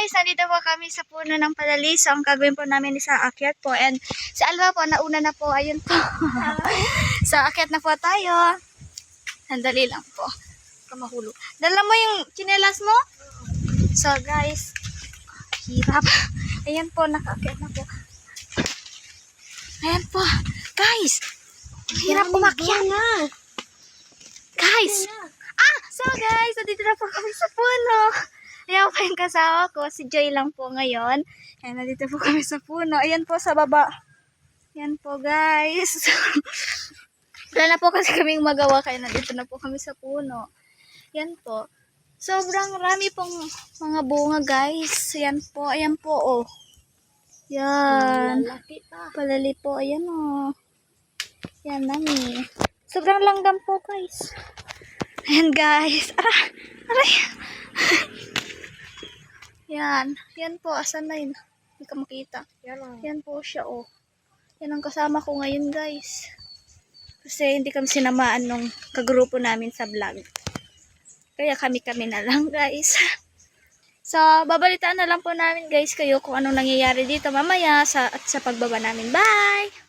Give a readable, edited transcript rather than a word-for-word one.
guys, nandito po kami sa puno ng palali. So, ang gagawin po namin is aakyat po. And si Alva po, nauna na po. Ayun po. So, aakyat na po tayo. Sandali lang po. Kamahulog. Dala mo yung tsinelas mo? So, guys, hirap. Ayan po, nakaakyat na po. Ayan po. Guys, hirap umakyat. Guys. So guys, nandito na po kami sa puno. Ayan po yung kasama ko. Si Joy lang po ngayon. Ayan, nandito po kami sa puno. Ayan po sa baba. Ayan po guys. Wala na po kasi kaming magawa. Kaya nandito na po kami sa puno. Ayan po. Sobrang rami pong mga bunga guys. Ayan po. Ayan po oh. Ayan. Palali po. Ayan oh. Ayan nami. Sobrang langgam po guys. Ayan guys. Aray. Yan. Yan po. Asan na yun? Hindi ka makita. Yan po siya oh. Yan ang kasama ko ngayon guys. Kasi hindi kami sinamaan nung kagrupo namin sa vlog. Kaya kami na lang guys. So, babalitaan na lang po namin guys kayo kung anong nangyayari dito mamaya sa pagbaba namin. Bye!